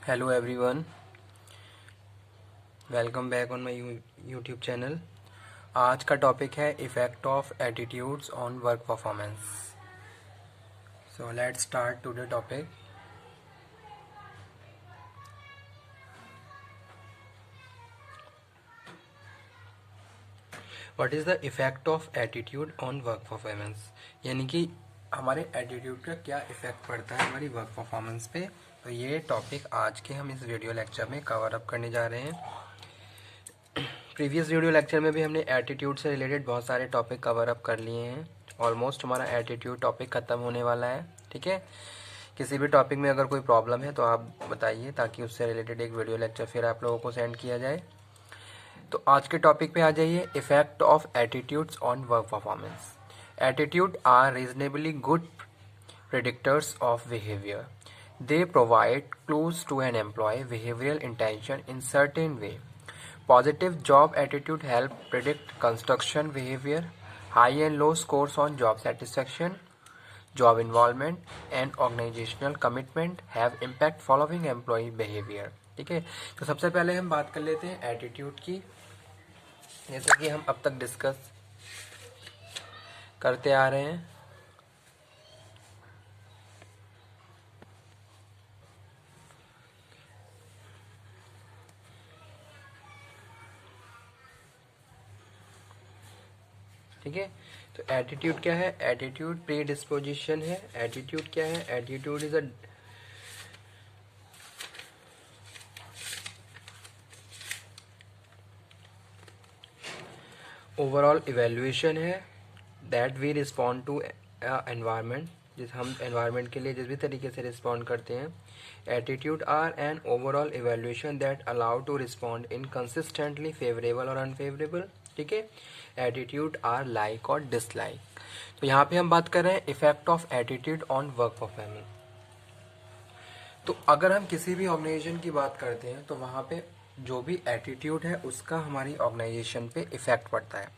Hello everyone, welcome back on my YouTube channel. आज का topic है effect of attitudes on work performance. So let's start today topic. What is the effect of attitude on work performance, यानी कि हमारे attitude का क्या effect पड़ता है हमारी वर्क परफॉर्मेंस पे। तो ये टॉपिक आज के हम इस वीडियो लेक्चर में कवर अप करने जा रहे हैं। प्रीवियस वीडियो लेक्चर में भी हमने एटीट्यूड से रिलेटेड बहुत सारे टॉपिक कवर अप कर लिए हैं। ऑलमोस्ट हमारा एटीट्यूड टॉपिक ख़त्म होने वाला है। ठीक है, किसी भी टॉपिक में अगर कोई प्रॉब्लम है तो आप बताइए, ताकि उससे रिलेटेड एक वीडियो लेक्चर फिर आप लोगों को सेंड किया जाए। तो आज के टॉपिक पे आ जाइए, effect of attitudes on work performance. Attitude are reasonably good predictors of behavior. They provide clues to an employee behavioral intention in certain way. Positive job attitude help predict construction behavior. High and low scores on job satisfaction, job involvement and organizational commitment have impact following employee behavior. ठीक है, तो सबसे पहले हम बात कर लेते हैं एटीट्यूड की। जैसे कि हम अब तक डिस्कस करते आ रहे हैं, ठीक है। तो एटीट्यूड क्या है? एटीट्यूड प्री डिस्पोजिशन है। एटीट्यूड क्या है? Attitude is a overall evaluation है that we respond to environment, जिस हम एनवायरनमेंट के लिए जिस भी तरीके से रिस्पॉन्ड करते हैं। Attitude are an overall evaluation that allow to respond in consistently favourable और अनफेवरेबल। ठीक है, एटीट्यूड आर लाइक और डिसलाइक। तो यहाँ पे हम बात कर रहे हैं effect of attitude on work performance. तो अगर हम किसी भी ऑर्गेनाइजेशन की बात करते हैं तो वहाँ पे जो भी एटीट्यूड है उसका हमारी ऑर्गेनाइजेशन पे इफेक्ट पड़ता है।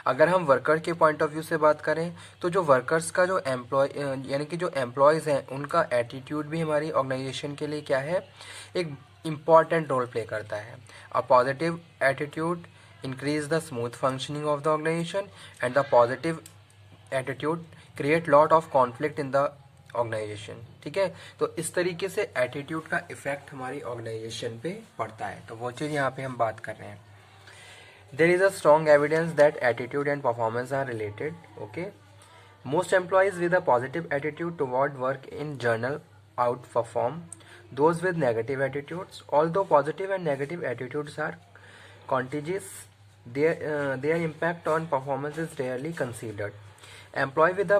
अगर हम वर्कर के पॉइंट ऑफ व्यू से बात करें तो जो वर्कर्स का जो यानी कि जो एम्प्लॉयज़ हैं उनका एटीट्यूड भी हमारी ऑर्गेनाइजेशन के लिए क्या है, एक इम्पॉर्टेंट रोल प्ले करता है। अ positive attitude increase the smooth functioning of the organization and the positive attitude create lot of conflict in the organization. ठीक है, तो इस तरीके से एटीट्यूड का इफेक्ट हमारी ऑर्गेनाइजेशन पे पड़ता है। तो वो चीज़ यहाँ पे हम बात कर रहे हैं। There is a strong evidence that attitude and performance are related. Okay, most employees with a positive attitude toward work in general outperform those with negative attitudes. Although positive and negative attitudes are contagious, their impact on performance is rarely considered. Employees with a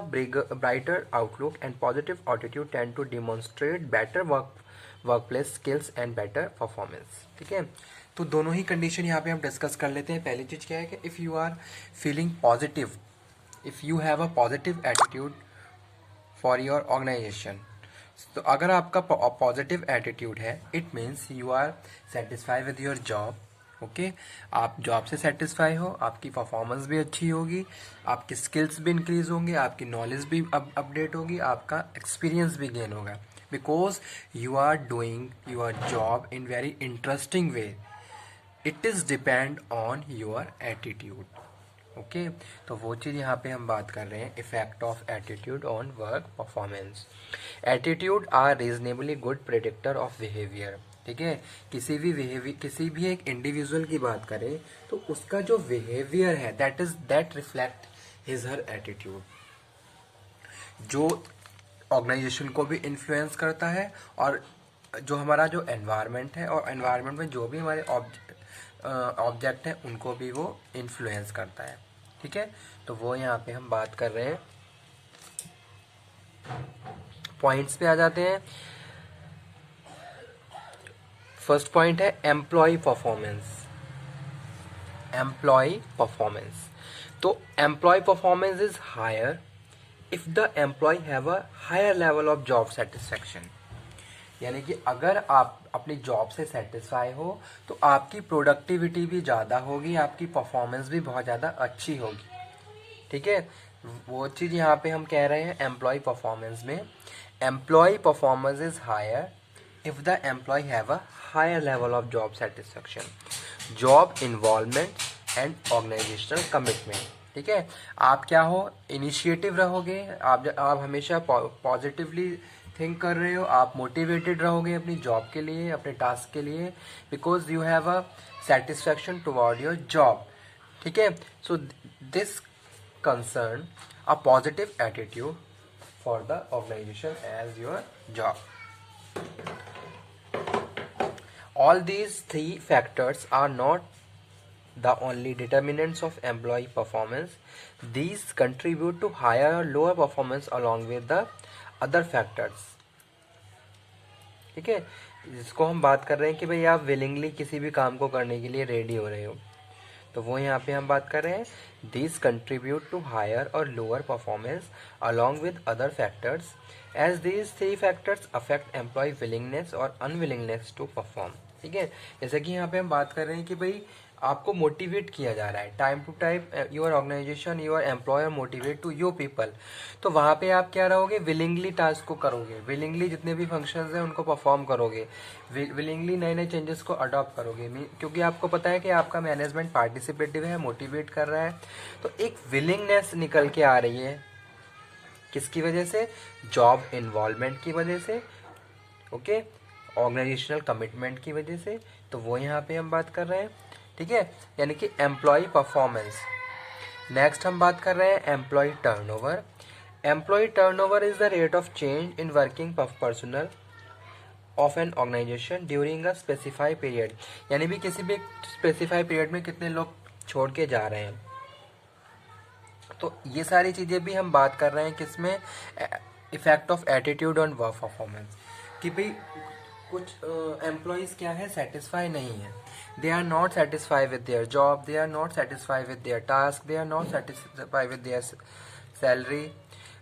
brighter outlook and positive attitude tend to demonstrate better workplace skills and better performance. ठीक है, तो दोनों ही condition यहाँ पे हम discuss कर लेते हैं। पहली चीज़ क्या है कि if you are feeling positive, if you have a positive attitude for your organisation, तो अगर आपका पॉजिटिव एटीट्यूड है, it means you are satisfied with your job. Okay, आप जॉब से सेटिस्फाई हो, आपकी परफॉर्मेंस भी अच्छी होगी, आपकी स्किल्स भी इंक्रीज होंगे, आपकी नॉलेज भी अपडेट होगी, आपका एक्सपीरियंस भी गेन होगा, because you are doing your job in very interesting way. It is depend on your attitude. Okay, तो वो चीज़ यहाँ पे हम बात कर रहे हैं, effect of attitude on work performance. Attitude are reasonably good predictor of behaviour. ठीक है, किसी भी एक इंडिविजुअल की बात करें तो उसका जो बिहेवियर है that reflect his her attitude, जो ऑर्गेनाइजेशन को भी इन्फ्लुएंस करता है और जो हमारा जो एनवायरनमेंट है और एनवायरनमेंट में जो भी हमारे ऑब्जेक्ट हैं उनको भी वो इन्फ्लुएंस करता है। ठीक है, तो वो यहाँ पे हम बात कर रहे हैं। पॉइंट्स पे आ जाते हैं। फर्स्ट पॉइंट है एम्प्लॉय परफॉर्मेंस। एम्प्लॉय परफॉर्मेंस, तो employee performance is higher if the employee have a higher level of job satisfaction. यानी कि अगर आप अपनी जॉब से सेटिस्फाई हो तो आपकी प्रोडक्टिविटी भी ज़्यादा होगी, आपकी परफॉर्मेंस भी बहुत ज़्यादा अच्छी होगी। ठीक है, वो चीज़ यहाँ पे हम कह रहे हैं एम्प्लॉय परफॉर्मेंस में। Employee performance is higher if the employee have a higher level of job satisfaction, job involvement and organizational commitment. ठीक है, आप क्या हो, इनिशिएटिव रहोगे, आप हमेशा पॉजिटिवली थिंक कर रहे हो, आप मोटिवेटेड रहोगे अपनी जॉब के लिए, अपने टास्क के लिए, because you have a satisfaction toward your job. ठीक है, so this concern a positive attitude for the organization as your job. All these three factors are not the only determinants of employee performance. These contribute to higher or lower performance along with the other factors. ठीक है, जिसको हम बात कर रहे हैं कि भाई आप विलिंगली किसी भी काम को करने के लिए रेडी हो रहे हो, तो वो यहाँ पे हम बात कर रहे हैं. These contribute to higher or lower performance along with other factors, as these three factors affect employee willingness or unwillingness to perform. ठीक है, जैसे कि यहाँ पे हम बात कर रहे हैं कि भाई आपको मोटिवेट किया जा रहा है, time to time your organisation, your employer motivate to your people, तो वहाँ पे आप क्या रहोगे, विलिंगली टास्क को करोगे, विलिंगली जितने भी फंक्शंस हैं उनको परफॉर्म करोगे, विलिंगली नए नए चेंजेस को अडॉप्ट करोगे, क्योंकि आपको पता है कि आपका मैनेजमेंट पार्टिसिपेटिव है, मोटिवेट कर रहा है. तो एक विलिंगनेस निकल के आ रही है, किसकी वजह से, जॉब इन्वॉल्वमेंट की वजह से, ओके, ऑर्गेनाइजेशनल कमिटमेंट की वजह से. तो वो यहाँ पे हम बात कर रहे हैं. ठीक है, यानी कि एम्प्लॉय परफॉर्मेंस. नेक्स्ट हम बात कर रहे हैं employee turnover. Employee turnover is the rate of change in working personnel of an organisation during a specified period. यानी भी किसी भी स्पेसिफाइड पीरियड में कितने लोग छोड़ के जा रहे हैं. तो ये सारी चीज़ें भी हम बात कर रहे हैं किसमें, effect of attitude on work performance. कि भाई कुछ एम्प्लॉयज़ क्या है, सेटिस्फाई नहीं है, they are not satisfy with their job, they are not satisfy with their task, they are not satisfy with their salary,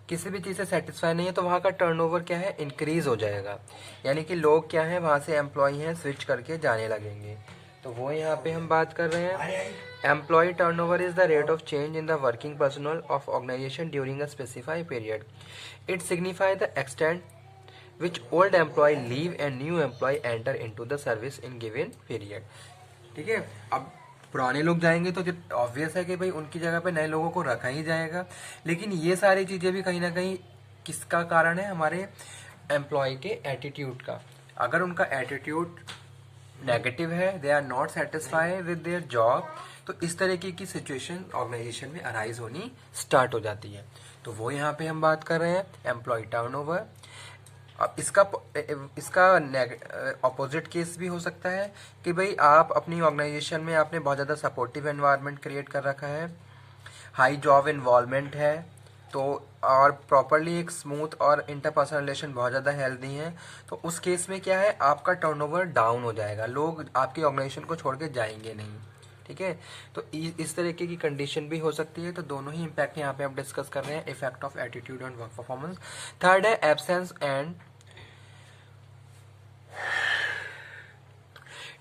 किसी भी चीज़ से सेटिस्फाई नहीं है, तो वहाँ का टर्नओवर क्या है, इंक्रीज हो जाएगा. यानी कि लोग क्या है, वहाँ से एम्प्लॉय हैं स्विच करके जाने लगेंगे. तो वो यहाँ पे हम बात कर रहे हैं, employee turnover is the rate of change in the working personnel of organisation during a specified period. It signify the extent which old employee leave and new employee enter into the service in given period. ठीक है, अब पुराने लोग जाएंगे तो obvious है कि भाई उनकी जगह पे नए लोगों को रखा ही जाएगा. लेकिन ये सारी चीज़ें भी कहीं ना कहीं किसका कारण है, हमारे एम्प्लॉय के एटीट्यूड का. अगर उनका एटीट्यूड नेगेटिव है, they are not satisfied with their job, तो इस तरीके की सिचुएशन ऑर्गेनाइजेशन में अराइज होनी स्टार्ट हो जाती है. तो वो यहाँ पे हम बात कर रहे हैं एम्प्लॉय टर्नओवर. अब इसका अपोजिट केस भी हो सकता है कि भाई आप अपनी ऑर्गेनाइजेशन में आपने बहुत ज़्यादा सपोर्टिव एनवायरनमेंट क्रिएट कर रखा है, हाई जॉब इन्वॉल्वमेंट है, तो और प्रॉपरली एक स्मूथ और इंटरपर्सनल रिलेशन बहुत ज़्यादा हेल्दी है, तो उस केस में क्या है, आपका टर्नओवर डाउन हो जाएगा, लोग आपकी ऑर्गेनाइजेशन को छोड़ के जाएंगे नहीं. ठीक है, तो इस तरीके की कंडीशन भी हो सकती है. तो दोनों ही इम्पैक्ट यहाँ पे हम डिस्कस कर रहे हैं, effect of attitude on work performance. Third है absence and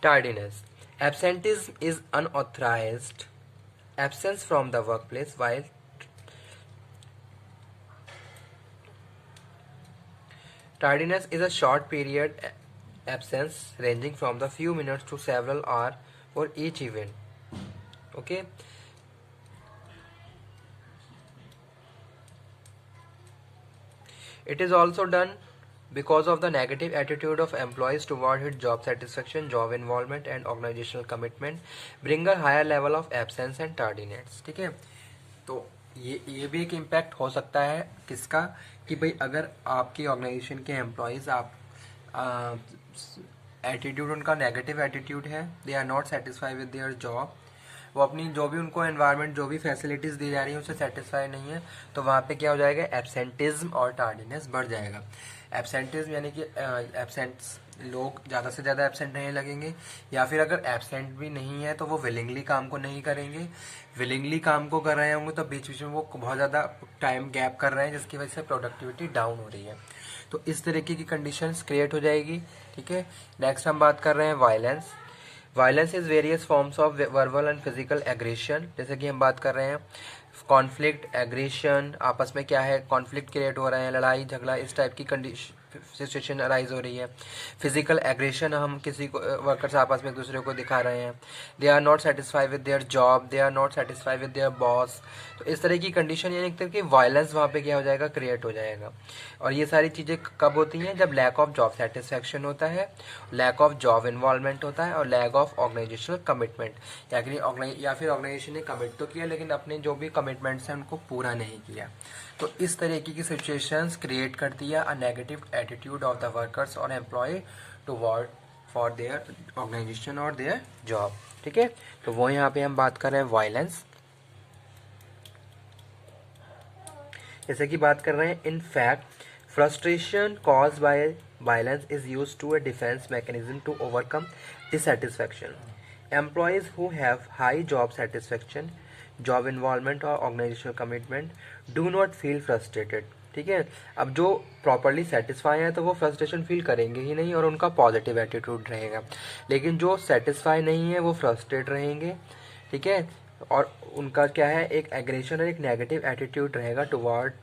tardiness. Absenteeism is unauthorized absence from the workplace, while tardiness is a short period absence ranging from the few minutes to several hours for each event. Okay. It is also done because of the negative attitude of employees toward his job satisfaction, job involvement and organizational commitment bring a higher level of absence and tardiness. ठीक है, तो ये भी एक impact हो सकता है किसका, कि भाई अगर आपकी ऑर्गेनाइजेशन के एम्प्लॉयज़ आप एटीट्यूड उनका नेगेटिव एटीट्यूड है, they are not satisfy with their job, वो अपनी जो भी उनको एनवायरनमेंट जो भी फैसिलिटीज़ दी जा रही है उससे सेटिस्फाई नहीं है, तो वहाँ पे क्या हो जाएगा, एब्सेंटिज्म और टार्डिनेस बढ़ जाएगा. एब्सेंटिज्म यानी कि एब्सेंट्स, लोग ज़्यादा से ज़्यादा एब्सेंट रहने लगेंगे, या फिर अगर एब्सेंट भी नहीं है तो वो विलिंगली काम को नहीं करेंगे. विलिंगली काम को कर रहे होंगे तो बीच बीच में वो बहुत ज़्यादा टाइम गैप कर रहे हैं, जिसकी वजह से प्रोडक्टिविटी डाउन हो रही है. तो इस तरीके की कंडीशंस क्रिएट हो जाएगी. ठीक है, नेक्स्ट हम बात कर रहे हैं violence. Violence is various forms of verbal and physical aggression. जैसे कि हम बात कर रहे हैं कॉन्फ्लिक्ट, एग्रेशन, आपस में क्या है, कॉन्फ्लिक्ट क्रिएट हो रहे हैं, लड़ाई झगड़ा, इस टाइप की कंडीशन सिचुएशन अराइज हो रही है, फिजिकल एग्रेशन, हम किसी को वर्कर्स आपस में एक दूसरे को दिखा रहे हैं, they are not satisfied with their job, they are not satisfied with their boss, तो इस तरह की कंडीशन यानी एक तरह की वायलेंस वहाँ पे क्या हो जाएगा, क्रिएट हो जाएगा। और ये सारी चीज़ें कब होती हैं, जब लैक ऑफ जॉब सेटिस्फैक्शन होता है, लैक ऑफ जॉब इन्वॉल्वमेंट होता है, और लैक ऑफ ऑर्गेनाइजेशनल कमिटमेंट, या फिर ऑर्गेनाइजेशन ने कमिट तो किया लेकिन अपने जो भी कमिटमेंट्स हैं उनको पूरा नहीं किया। तो इस तरीके की सिचुएशंस क्रिएट करती है a negative attitude of the workers और employ toward for their organisation और देयर जॉब। ठीक है, तो वो यहाँ पे हम बात कर रहे हैं वायलेंस, जैसे कि बात कर रहे हैं। In fact frustration cause by violence is used to a defence mechanism to overcome dissatisfaction. Employees who have high job satisfaction, job involvement और organisational commitment do not feel frustrated. ठीक है, अब जो प्रॉपरली सेटिस्फाई है तो वो frustration feel करेंगे ही नहीं और उनका पॉजिटिव एटीट्यूड रहेगा, लेकिन जो सेटिस्फाई नहीं है वो फ्रस्ट्रेट रहेंगे। ठीक है, और उनका क्या है, एक एग्रेशन और एक नेगेटिव एटीट्यूड रहेगा टुवर्ड,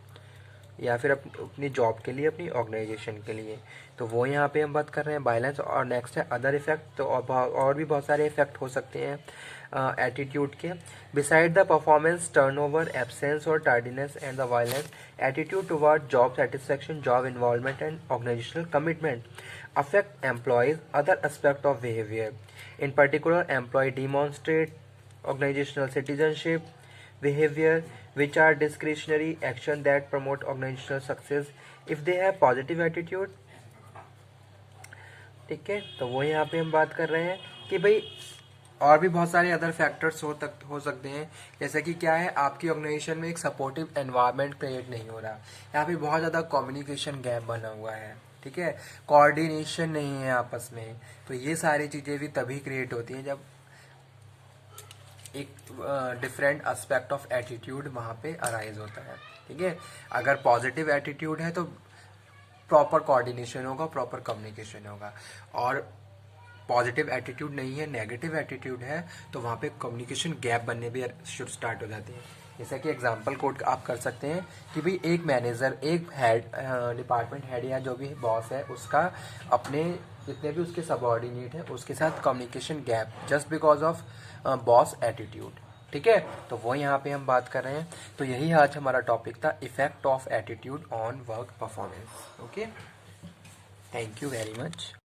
या फिर अपनी जॉब के लिए, अपनी ऑर्गेनाइजेशन के लिए। तो वो यहाँ पे हम बात कर रहे हैं बायलेंस। और नेक्स्ट है अदर इफेक्ट, तो और भी बहुत सारे इफेक्ट हो सकते हैं एटीट्यूड के। Beside the performance, turnover, absence और tardiness and the violence, attitude toward job satisfaction, job involvement and organisational commitment affect employees' other aspect of behavior. In particular, employee demonstrate organizational citizenship behavior, which are discretionary action that promote organizational success if they have positive attitude. ठीक है, तो वो यहाँ पे हम बात कर रहे हैं कि भाई और भी बहुत सारे अदर फैक्टर्स हो सकते हैं, जैसे कि क्या है, आपकी ऑर्गेनाइजेशन में एक सपोर्टिव एनवायरनमेंट क्रिएट नहीं हो रहा, यहाँ पे बहुत ज़्यादा कम्युनिकेशन गैप बना हुआ है। ठीक है, कोऑर्डिनेशन नहीं है आपस में, तो ये सारी चीज़ें भी तभी क्रिएट होती हैं जब एक डिफरेंट एस्पेक्ट ऑफ एटीट्यूड वहाँ पे अराइज होता है। ठीक है, अगर पॉजिटिव एटीट्यूड है तो प्रॉपर कोऑर्डिनेशन होगा, प्रॉपर कम्युनिकेशन होगा, और पॉजिटिव एटीट्यूड नहीं है, नेगेटिव एटीट्यूड है, तो वहाँ पे कम्युनिकेशन गैप बनने भी शुरू स्टार्ट हो जाती है। जैसे कि एग्जांपल कोट आप कर सकते हैं कि भाई एक मैनेजर, एक हेड, डिपार्टमेंट हेड या जो भी बॉस है, उसका अपने जितने भी उसके सबऑर्डिनेट है उसके साथ communication gap just because of boss attitude. ठीक है, तो वो यहाँ पे हम बात कर रहे हैं। तो यही आज हमारा टॉपिक था, effect of attitude on work performance. Okay, thank you very much.